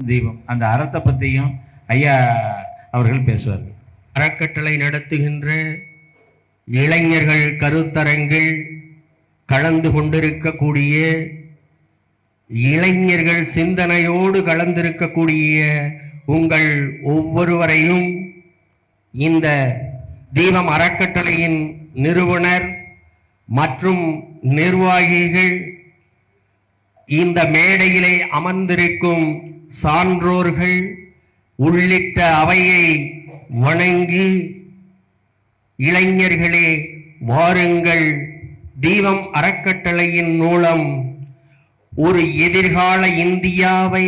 தீபம் அந்த அறத்தை பற்றியும் ஐயா அவர்கள் பேசுவார்கள். அறக்கட்டளை நடத்துகின்ற இளைஞர்கள் கருத்தரங்கில் கலந்து கொண்டிருக்கக்கூடிய இளைஞர்கள் சிந்தனையோடு கலந்திருக்கக்கூடிய உங்கள் ஒவ்வொருவரையும் இந்த தீபம் அறக்கட்டளையின் நிறுவனர் மற்றும் நிர்வாகிகள், இந்த மேடையிலே அமர்ந்திருக்கும் சான்றோர்கள் உள்ளிட்ட அவையை வணங்கி, இளைஞர்களே வாருங்கள், தீபம் அறக்கட்டளையின் மூலம் ஒரு எதிர்கால இந்தியாவை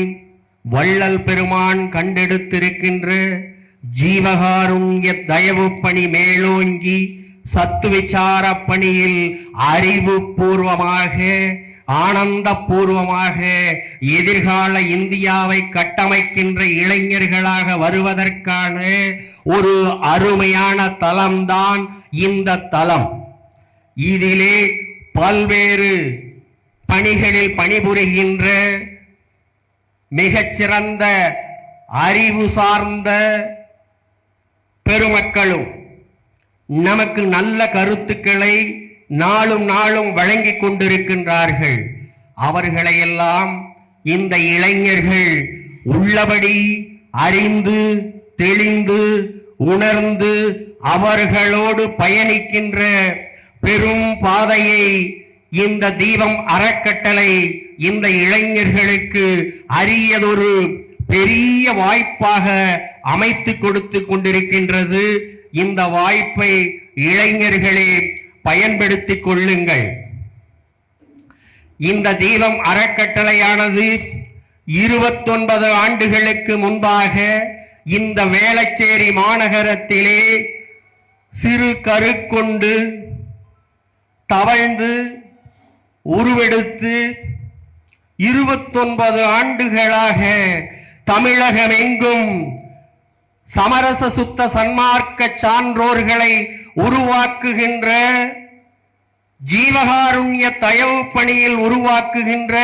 வள்ளல் பெருமான் கண்டெடுத்திருக்கின்ற ஜீவகாருண்ய தயவு பணி மேலோங்கி சத்து விசார பணியில் அறிவு பூர்வமாக ஆனந்த பூர்வமாக எதிர்கால இந்தியாவை கட்டமைக்கின்ற இளைஞர்களாக வருவதற்கான ஒரு அருமையான தளம்தான் இந்த தளம். இதிலே பல்வேறு பணிகளில் பணிபுரிகின்ற மிகச்சிறந்த அறிவு சார்ந்த பெருமக்களும் நமக்கு நல்ல கருத்துக்களை நாளும் நாளும் வழங்கி கொண்டிருக்கின்றார்கள். அவர்களையெல்லாம் இந்த இளைஞர்கள் உள்ளபடி அறிந்து தெளிந்து உணர்ந்து அவர்களோடு பயணிக்கின்ற பெரும் பாதையை இந்த தீபம் அறக்கட்டளை இந்த இளைஞர்களுக்கு அரியதொரு பெரிய வாய்ப்பாக அமைத்து கொடுத்து கொண்டிருக்கின்றது. இந்த வாய்ப்பை இளைஞர்களே பயன்படுத்திக் கொள்ளுங்கள். இந்த தீபம் அறக்கட்டளையானது 29 ஆண்டுகளுக்கு முன்பாக இந்த வேளச்சேரி மாநகரத்திலே சிறு கரு கொண்டு தவழ்ந்து உருவெடுத்து 29 ஆண்டுகளாக தமிழகமெங்கும் சமரச சுத்த சன்மார்க்க சான்றோர்களை உருவாக்குகின்ற ஜீவகாருண்ய தயவு பணியில் உருவாக்குகின்ற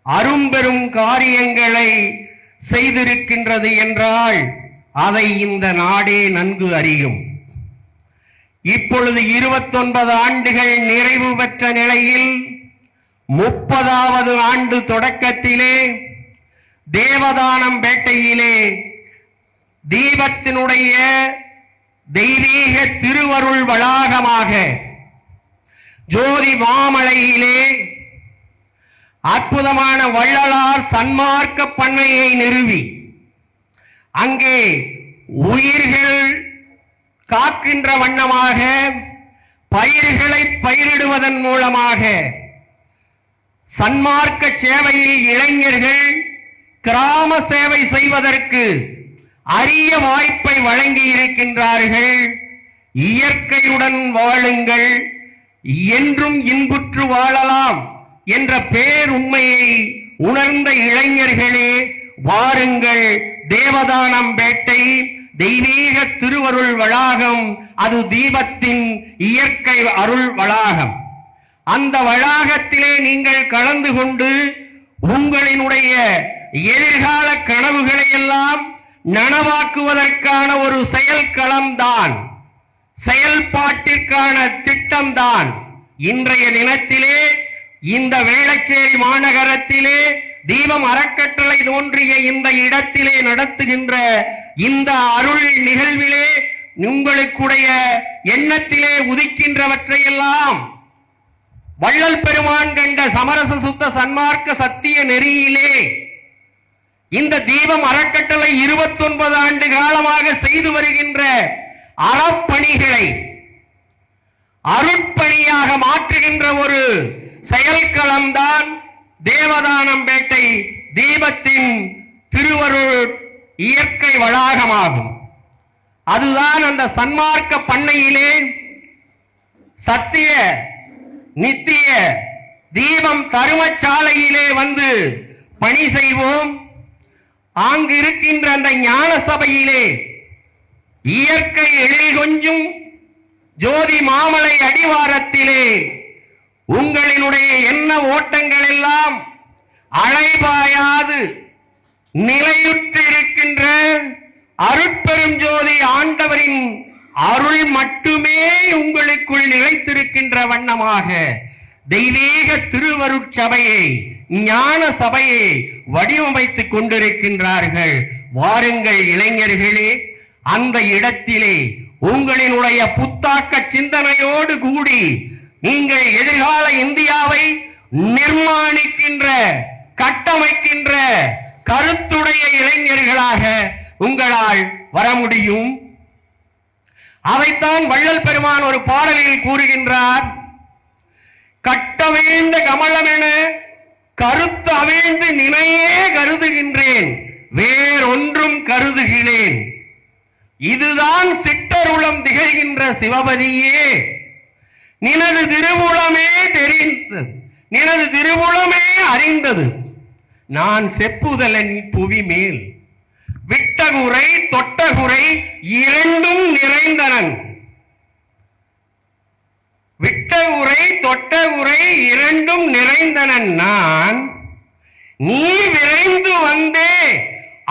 அரும்பெரும் காரியங்களை செய்திருக்கின்றது என்றால் அதை இந்த நாடே நன்கு அறியும். இப்பொழுது 29 ஆண்டுகள் நிறைவு பெற்ற நிலையில் 30வது ஆண்டு தொடக்கத்திலே தேவதானம் பேட்டையிலே தீபத்தினுடைய தெய்வீக திருவருள் வளாகமாக ஜோதி மாமலையிலே அற்புதமான வள்ளலார் சன்மார்க்க பண்ணையை நிறுவி அங்கே உயிர்கள் காக்கின்ற வண்ணமாக பயிர்களை பயிரிடுவதன் மூலமாக சன்மார்க்க சேவையில் இளைஞர்கள் கிராம சேவை செய்வதற்கு அரிய வாய்ப்பை வழங்கி இருக்கின்றார்கள். இயற்கையுடன் வாழுங்கள், என்றும் இன்புற்று வாழலாம் என்ற பேருண்மையை உணர்ந்த இளைஞர்களே வாருங்கள். தேவதானம் பேட்டை தெய்வீக திருவருள் வளாகம், அது தீபத்தின் இயற்கை அருள் வளாகம். அந்த வளாகத்திலே நீங்கள் கலந்து கொண்டு உங்களினுடைய எதிர்கால கனவுகளை எல்லாம் நனவாக்குவதற்கான ஒரு செயல்களம்தான், செயல்பாட்டிற்கான திட்டம்தான் இன்றைய தினத்திலே இந்த வேளச்சேரி மாநகரத்திலே தீபம் அறக்கட்டளை தோன்றிய இந்த இடத்திலே நடத்துகின்ற இந்த அருள் நிகழ்விலே உங்களுடைய எண்ணத்திலே உதிக்கின்றவற்றையெல்லாம் வள்ளல் பெருமான் கண்ட சமரச சுத்த சன்மார்க்க சத்திய நெறியிலே இந்த தீபம் அறக்கட்டளை 29 ஆண்டு காலமாக செய்து வருகின்ற அறப்பணிகளை அருட்பணியாக மாற்றுகின்ற ஒரு செயல்களம்தான் தேவதானம் பேட்டை தீபத்தின் திருவருள் இயற்கை வளாகமாகும். அதுதான் அந்த சன்மார்க்க பண்ணையிலே சத்திய நித்திய தீபம் தருமச்சாலையிலே வந்து பணி செய்வோம். அங்கு இருக்கின்ற அந்த ஞான சபையிலே இயற்கை எழில் கொஞ்சும் ஜோதி மாமலை அடிவாரத்திலே உங்களினுடைய எண்ண ஓட்டங்கள் எல்லாம் அலைபாயாது நிலையுற்றிருக்கின்ற அருட்பெரும் ஜோதி ஆண்டவரின் அருள் மட்டுமே உங்களுக்குள் நிலைத்திருக்கின்ற வண்ணமாக தெய்வீக திருவருட்சபையை, ஞான சபையை வடிவமைத்துக் கொண்டிருக்கின்றார்கள். வாருங்கள் இளைஞர்களே, அந்த இடத்திலே உங்களினுடைய புத்தாக்க சிந்தனையோடு கூடி நீங்கள் எதிர்கால இந்தியாவை நிர்மாணிக்கின்ற, கட்டமைக்கின்ற கருத்துடைய இளைஞர்களாக உங்களால் வர முடியும். அதைத்தான் வள்ளல் பெருமான் ஒரு பாடலில் கூறுகின்றார். கட்டவேந்த கமலமென கருத்து அவிழ்ந்து நினையே கருதுகின்றேன், வேறொன்றும் கருதுகிறேன். இதுதான் சிட்டருளம் திகழ்கின்ற சிவபதியே, நினது திருவுளமே தெரிந்தது, நினது திருவுளமே அறிந்தது. நான் செப்புதலன் புவி மேல் விட்டகுறை தொட்டகுறை இரண்டும் நிறைந்தனன். விட்டகுறை தொட்டகுறை இரண்டும் நிறைந்தனன் நான், நீ விரைந்து வந்தே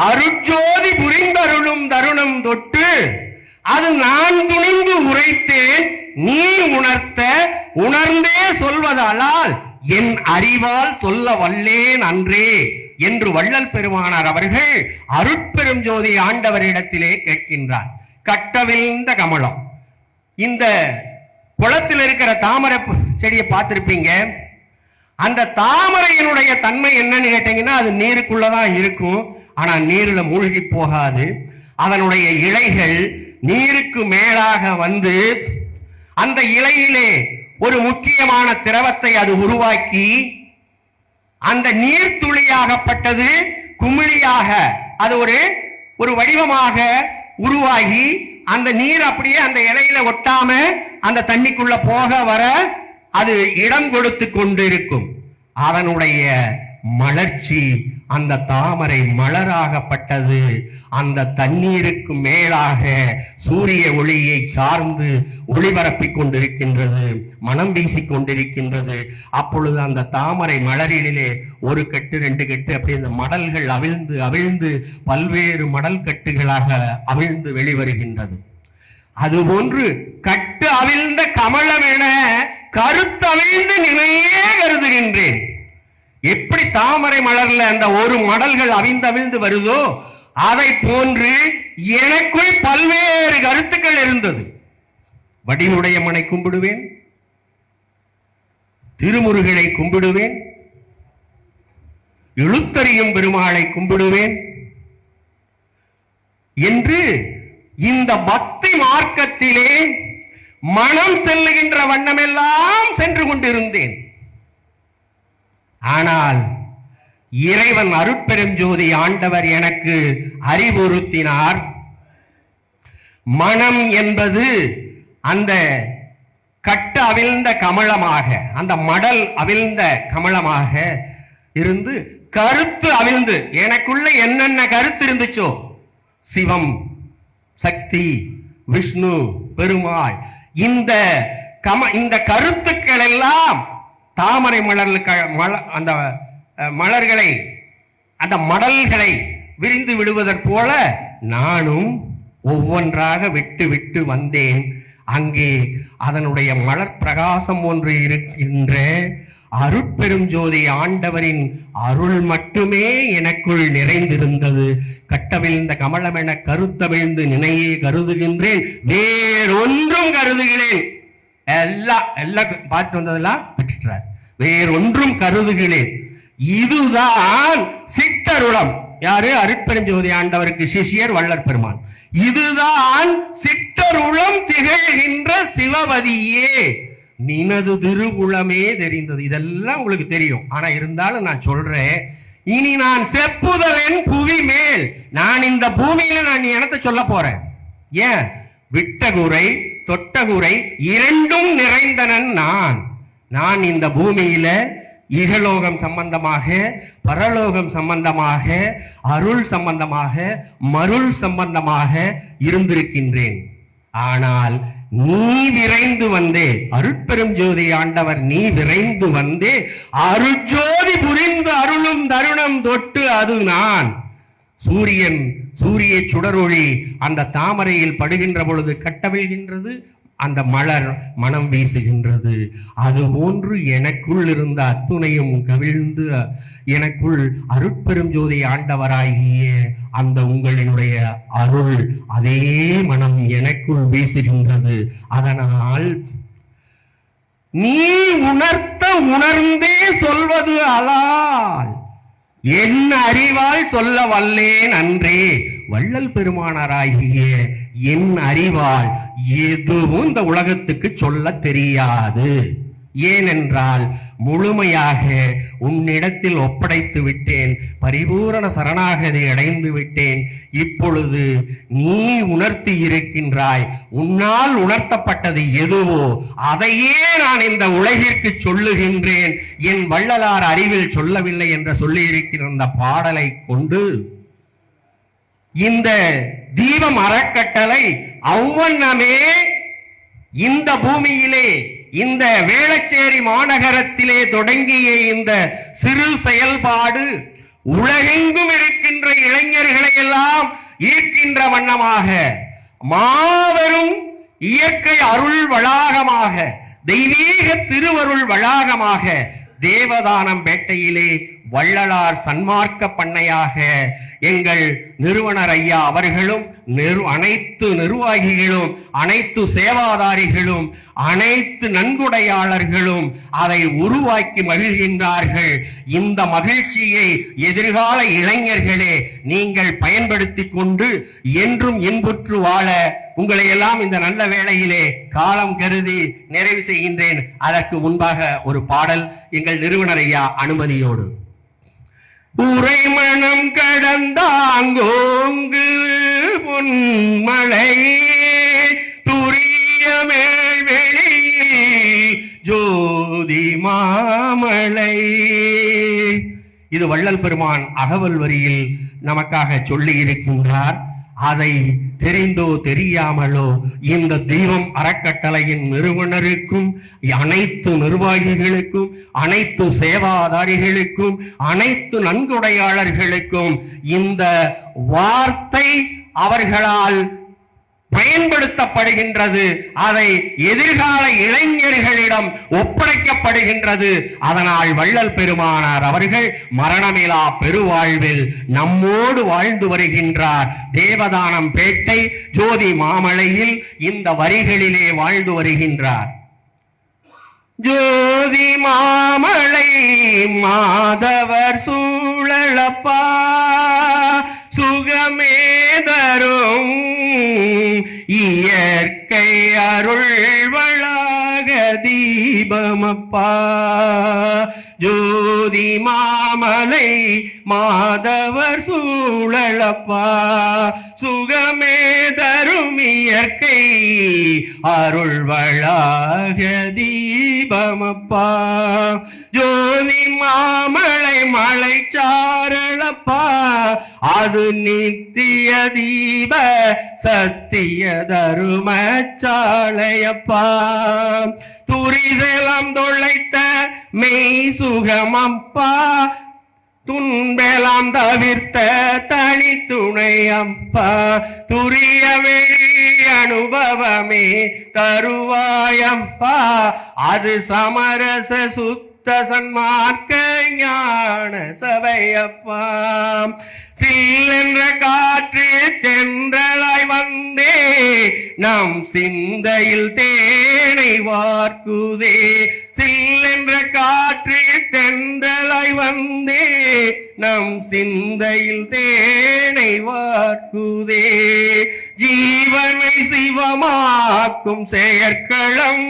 அருட்ஜோதி புரிந்தருளும் தருணம் தொட்டு அது நான் துணிந்து உரைத்தேன், நீ உணர்த்த உணர்ந்தே சொல்வதால் என் அறிவால் சொல்ல வல்லேன் அன்றே என்று வள்ளல் பெருமானார் அவர்கள் அருட்பெரும் ஜோதி ஆண்டவரிடத்திலே கேட்கின்றார். கட்டவிழ்ந்த கமலம், இந்த குளத்தில் இருக்கிற தாமரை செடியை பார்த்திருப்பீங்க. அந்த தாமரையினுடைய தன்மை என்னன்னு கேட்டீங்கன்னா, அது நீருக்குள்ளதான் இருக்கும், ஆனா நீர்ல மூழ்கி போகாது. அதனுடைய இலைகள் நீருக்கு மேலாக வந்து அந்த இலையிலே ஒரு முக்கியமான திரவத்தை அது உருவாக்கி, அந்த நீர்த்துளியாகப்பட்டது குமிழியாக அது ஒரு வடிவமாக உருவாகி, அந்த நீர் அப்படியே அந்த இலையில ஒட்டாம அந்த தண்ணிக்குள்ள போக வர அது இடம் கொடுத்து கொண்டிருக்கும். அதனுடைய மலர்ச்சி அந்த தாமரை மலராகப்பட்டது அந்த தண்ணீருக்கு மேலாக சூரிய ஒளியை சார்ந்து ஒளிபரப்பிக் கொண்டிருக்கின்றது, மனம் வீசிக் கொண்டிருக்கின்றது. அப்பொழுது அந்த தாமரை மலரிலே ஒரு கட்டு ரெண்டு கட்டு அப்படி அந்த மடல்கள் அவிழ்ந்து அவிழ்ந்து பல்வேறு மடல் கட்டுகளாக அவிழ்ந்து வெளிவருகின்றது. அதுபோன்று கட்டு அவிழ்ந்த கமலம் என கருத்தவிழ்ந்து நினையே கருதுகின்றேன். எப்படி தாமரை மலர்ல அந்த ஒரு மடல்கள் அவிழ்ந்து வருதோ அதை போன்று எனக்குள் பல்வேறு கருத்துக்கள் இருந்தது. வடிவுடையம்மனை கும்பிடுவேன், திருமுருகனை கும்பிடுவேன், இழுத்தறியும் பெருமாளை கும்பிடுவேன் என்று இந்த பக்தி மார்க்கத்திலே மனம் செல்லுகின்ற வண்ணமெல்லாம் சென்று கொண்டிருந்தேன். ஆனால் இறைவன் அருட்பெரும் ஜோதி ஆண்டவர் எனக்கு அறிவுறுத்தினார். மனம் என்பது அந்த கட்டு அவிழ்ந்த கமலமாக, அந்த மடல் அவிழ்ந்த கமலமாக இருந்து கருத்து அவிழ்ந்து, எனக்குள்ள என்னென்ன கருத்து இருந்துச்சோ, சிவம், சக்தி, விஷ்ணு, பெருமாள், இந்த கருத்துக்கள் எல்லாம் தாமரை அந்த மலர்களை, அந்த மடல்களை விரிந்து விடுவதற் போல நானும் ஒவ்வொன்றாக விட்டு விட்டு வந்தேன். அங்கே அதனுடைய மலர் பிரகாசம் ஒன்று இருக்கின்ற அருட்பெரும் ஜோதி ஆண்டவரின் அருள் மட்டுமே எனக்குள் நிறைந்திருந்தது. கட்டவிழ்ந்த கமலம் என கருத்தவிழ்ந்து நினையே கருதுகின்றேன், வேறொன்றும் கருதுகிறேன். எல்லாம் பார்த்து வந்ததெல்லாம் விட்டுறார். வேறொன்றும் கருதுகிறேன். இதுதான் சிட்டருளம். யாரு? அருட்பெருஞ்சோதி ஆண்டவருக்கு சிஷியர் வள்ளல் பெருமான். இதுதான் சிட்டருளம் திகழ்கின்ற சிவபதியே, நினது திருவுளமே தெரிந்தது. இதெல்லாம் உங்களுக்கு தெரியும், ஆனா இருந்தாலும் நான் சொல்றேன். இனி நான் செப்புதலன் புவி மேல், நான் இந்த பூமியில நான் எனத்தை சொல்ல போறேன். ஏன்? விட்டகுறை தொட்டகுறை இரண்டும் நிறைந்தனன் நான் இந்த பூமியில இகலோகம் சம்பந்தமாக, பரலோகம் சம்பந்தமாக, அருள் சம்பந்தமாக, மருள் சம்பந்தமாக இருந்திருக்கின்றேன். ஆனால் நீ விரைந்து வந்தே, அருட்பெரும் ஜோதி ஆண்டவர் நீ விரைந்து வந்தே அருட்ஜோதி புரிந்து அருளும் தருணம் தொட்டு அது நான். சூரிய சுடரொளி அந்த தாமரையில் படுகின்ற பொழுது கட்டவிழ்கின்றது, அந்த மலர் மனம் வீசுகின்றது. அதுபோன்று எனக்குள் இருந்த அத்துணையும் கவிழ்ந்து எனக்குள் அருட்பெரும் ஜோதி ஆண்டவராகிய அந்த உங்களினுடைய அருள் அதே மனம் எனக்குள் வீசுகின்றது. அதனால் நீ உணர்ந்தே சொல்வது அலால், என் அறிவால் சொல்ல வல்லேன் அன்றே. வள்ளல் பெருமானாராகிய என் அறிவால் எதுவும் இந்த உலகத்துக்கு சொல்ல தெரியாது. ஏனென்றால் முழுமையாக உன்னிடத்தில் ஒப்படைத்து விட்டேன், பரிபூரண சரணாகதி அடைந்து விட்டேன். இப்பொழுது நீ உணர்த்தி இருக்கின்றாய். உன்னால் உணர்த்தப்பட்டது எதுவோ அதையே நான் இந்த உலகிற்கு சொல்லுகின்றேன். என் வள்ளலார் அறிவில் சொல்லவில்லை என்று சொல்லி இருக்கிற இந்த பாடலை கொண்டு இந்த தீபம் அறக்கட்டளை அவ்வண்ணமே இந்த பூமியிலே, இந்த வேளச்சேரி மாநகரத்திலே தொடங்கிய இந்த சிறு செயல்பாடு உலகெங்கும் இருக்கின்ற இளைஞர்களை எல்லாம் ஈர்க்கின்ற வண்ணமாக, மாபெரும் இயற்கை அருள் வளாகமாக, தெய்வீக திருவருள் வளாகமாக தேவதானம் பேட்டையிலே வள்ளலார் சன்மார்க்க பண்ணையாக எங்கள் நிறுவனர் ஐயா அவர்களும் அனைத்து நிர்வாகிகளும், அனைத்து சேவாதாரிகளும், அனைத்து நன்கொடையாளர்களும் அதை உருவாக்கி மகிழ்கின்றார்கள். இந்த மகிழ்ச்சியை எதிர்கால இளைஞர்களே நீங்கள் பயன்படுத்தி கொண்டு என்றும் இன்புற்று வாழ உங்களை எல்லாம் இந்த நல்ல வேளையிலே காலம் கருதி நிறைவு செய்கின்றேன். அதற்கு முன்பாக ஒரு பாடல் எங்கள் நிறுவனர் ஐயா அனுமதியோடு. உரைமணம் கடந்தாங்கோங்கு பொன்மலை துரிய மேல்வெளி ஜோதி மாமலை. இது வள்ளல் பெருமான் அகவல் வரியில் நமக்காக சொல்லி இருக்கின்றார். அதை தெரிந்தோ தெரியாமலோ இந்த தெய்வம் அறக்கட்டளையின் நிறுவனருக்கும், அனைத்து நிர்வாகிகளுக்கும், அனைத்து சேவாதாரிகளுக்கும், அனைத்து நன்கொடையாளர்களுக்கும் இந்த வார்த்தை அவர்களால் பயன்படுத்தப்படுகின்றது. அதை எதிர்கால இளைஞர்களிடம் ஒப்படைக்கப்படுகின்றது. அதனால் வள்ளல் பெருமானார் அவர்கள் மரணமிலா பெருவாழ்வில் நம்மோடு வாழ்ந்து வருகின்றார். தேவதானம் பேட்டை ஜோதி மாமலையில் இந்த வரிகளிலே வாழ்ந்து வருகின்றார். ஜோதி மாமலை மாதவர் சூழலப்பா சுகமேதரும் இயற்கை அருள் வளாக தீபமப்பா. ஜோதி மாமலை மாதவர் சூழலப்பா சுகமேதரும் இயற்கை அருள் வளாக தீபமப்பா. ஜோதி மாமலை மலை சாரளப்பா அது நித்திய தீப சத்திய தரும சாலையப்பா. துரிதலம் தொலைத்த மெய் சுகமப்பா துன்பெலாம் தவிர்த்த தனி துணை அப்பா. துரிய வெளி அனுபவமே தருவாயப்பா அது சமரச சுத்த சன்மார்க்க ஞான சபையப்பா. சில்லென்ற காற்று தென்றலாய் வந்தே நம் சிந்தையில் தேனை வார்க்குதே. சில்லென்ற காற்று தென்றலாய் வந்தே நம் சிந்தையில் தேனை வார்க்குதே. ஜீவனை சிவமாக்கும் செயற்களம்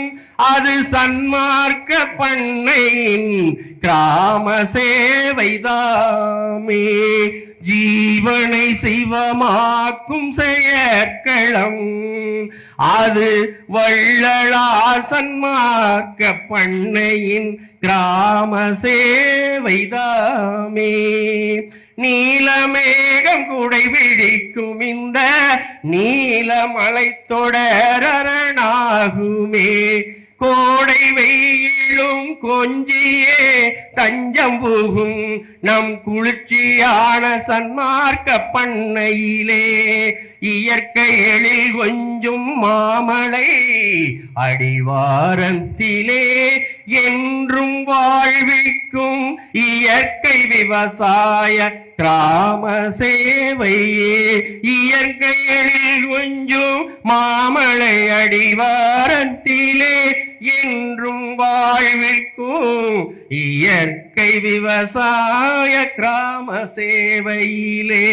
அது சன்மார்க்க பண்ணையின் கிராம சேவைதாமே. ஜீவனை சிவமாக்கும் செயற்களம் அது வள்ளலார் சன்மார்க்க பண்ணையின் கிராம சேவைதாமே. நீலமேகம் குடை பிடிக்கும் இந்த நீலமலை தொடரணாகுமே. கோடை வெயிலும் கொஞ்சியே தஞ்சம் புகும் நம் குளிர்ச்சியான சன்மார்க்க பண்ணையிலே இயற்கை எழில் கொஞ்சும் மாமலை அடிவாரத்திலே என்றும் வாழ்விக்கும் இயற்கை விவசாய கிராம சேவையே இயற்கை எழில் கொஞ்சும் மாமலை அடிவாரத்திலே என்றும் வாழ்விக்கும் இயற்கை விவசாய கிராம சேவையிலே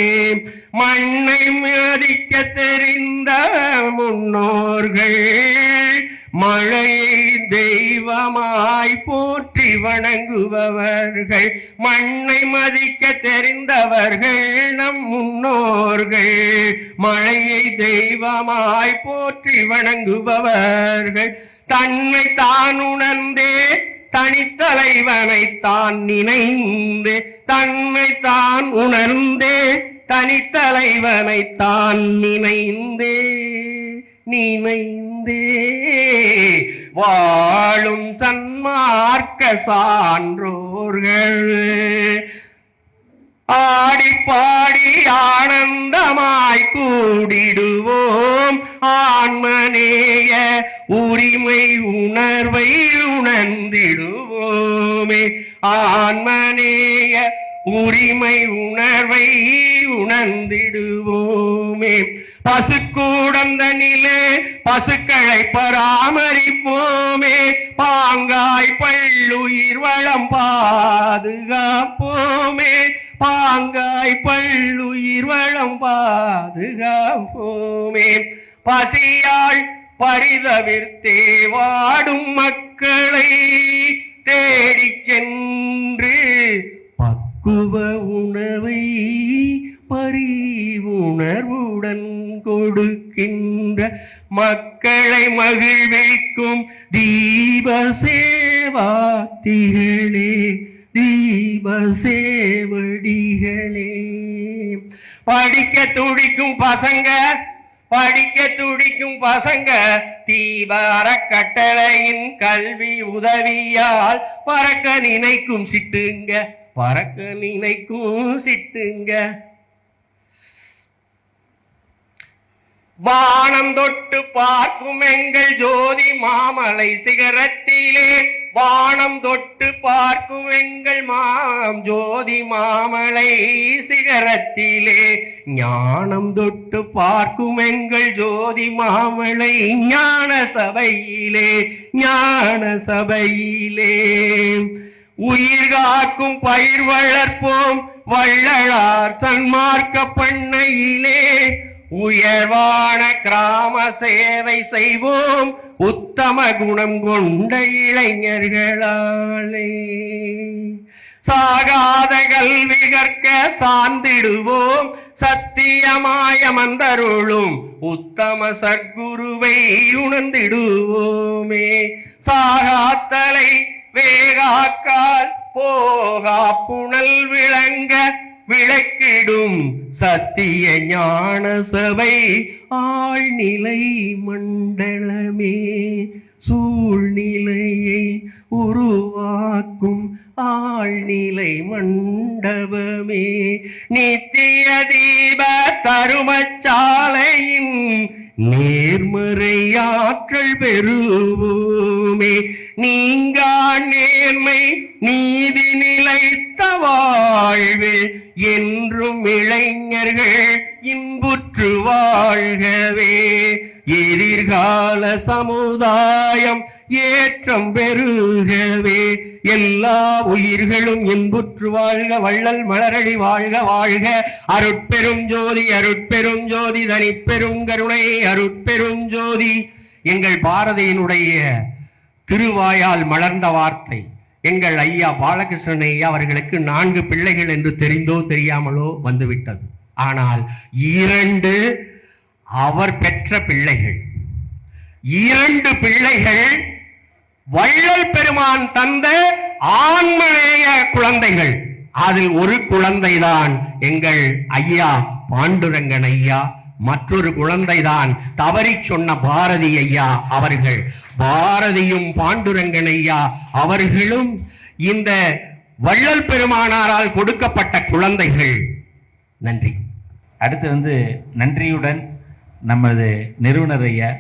மண்ணை மதிக்க தெரிந்த முன்னோர்கள் மழையை தெய்வமாய் போற்றி வணங்குபவர்கள் மண்ணை மதிக்க தெரிந்தவர்கள் நம் முன்னோர்கள் மழையை தெய்வமாய் போற்றி வணங்குபவர்கள் தன்னை தான் உணர்ந்தே தனித்தலைவனை தான் நினைந்து தன்னை தான் உணர்ந்தே தனித்தலைவனை தான் நினைந்தே வாழும் சன்மார்க்க சான்றோர்கள் ஆடி பாடி ஆனந்தமாய் கூடிடுவோம் ஆன்மநேய உரிமை உணர்வை உணர்ந்திடுவோமே ஆன்மநேய உரிமை உணர்வை உணர்ந்திடுவோமே பசுக்கூடந்தனிலே பசுக்களை பராமரிப்போமே பாங்காய் பல்லுயிர் வளம் பாதுகாப்போமே பாங்காய் பல்லுயிர் வளம் பாதுகாப்போமே பசியால் பரிதவிர்த்தே வாடும் மக்களை தேடிச் சென்று பக்குவ உணவை பரிவுணர்வுடன் கொடுக்கின்ற மக்களை மகிழ்விக்கும் தீப சேவாத்திகளே தீப சேவடிகளே படிக்க துடிக்கும் பசங்க தீப அறக்கட்டளையின் கல்வி உதவியால் பறக்க நினைக்கும் சிட்டுங்க வானம் தொட்டு பார்க்கும் எங்கள் ஜோதி மாமலை சிகரத்திலே வானம் தொட்டு பார்க்கும் எங்கள் ஜோதி மாமலை சிகரத்திலே ஞானம் தொட்டு பார்க்கும் எங்கள் ஜோதி மாமலை ஞான சபையிலே உயிர் காக்கும் பயிர் வளர்ப்போம் வள்ளலார் சன்மார்க்க பண்ணையிலே உயர்வான கிராம சேவை செய்வோம் உத்தம குணம் கொண்ட இளைஞர்களாலே சாகாத கல்வி கற்க சார்ந்திடுவோம் சத்தியமாய மந்தருளும் உத்தம சற்குருவை உணர்ந்திடுவோமே சாகாத்தலை வேகாக்கால் போகா புனல் விளங்க விளக்கிடும் சத்திய ஞான சபை ஆழ்நிலை மண்டலமே சூழ்நிலையை உருவாக்கும் ஆழ்நிலை மண்டபமே நித்திய தீப தருமச்சாலையின் நேர்மறையாற்றல் பெறுவோமே நீங்கா நேர்மை நீதி நிலைத்த வாழ்வு என்றும் இளைஞர்கள் இன்புற்று வாழ்கவே எதிர்கால சமுதாயம் ஏற்றம் பெருகவே எல்லா உயிர்களும் இன்புற்று வாழ்க வள்ளல் மலரடி வாழ்க வாழ்க அருட்பெரும் ஜோதி தனிப்பெரும் கருணை அருட்பெரும் ஜோதி எங்கள் பாரதியினுடைய திருவாயால் மலர்ந்த வார்த்தை எங்கள் ஐயா பாலகிருஷ்ணன் ஐயா அவர்களுக்கு 4 பிள்ளைகள் என்று தெரிந்தோ தெரியாமலோ வந்துவிட்டது. ஆனால் 2 அவர் பெற்ற பிள்ளைகள், 2 பிள்ளைகள் வள்ளல் பெருமான் தந்த ஆன்மநேய குழந்தைகள். அதில் ஒரு குழந்தைதான் எங்கள் ஐயா பாண்டுரங்கன் ஐயா மற்றொரு குழந்தைதான் தவறி சொன்ன பாரதி ஐயா அவர்கள். பாரதியும் பாண்டுரங்கன் ஐயா அவர்களும் இந்த வள்ளல் பெருமானாரால் கொடுக்கப்பட்ட குழந்தைகள். நன்றி. அடுத்து நன்றியுடன் நமது நிறுவனர் ஐயா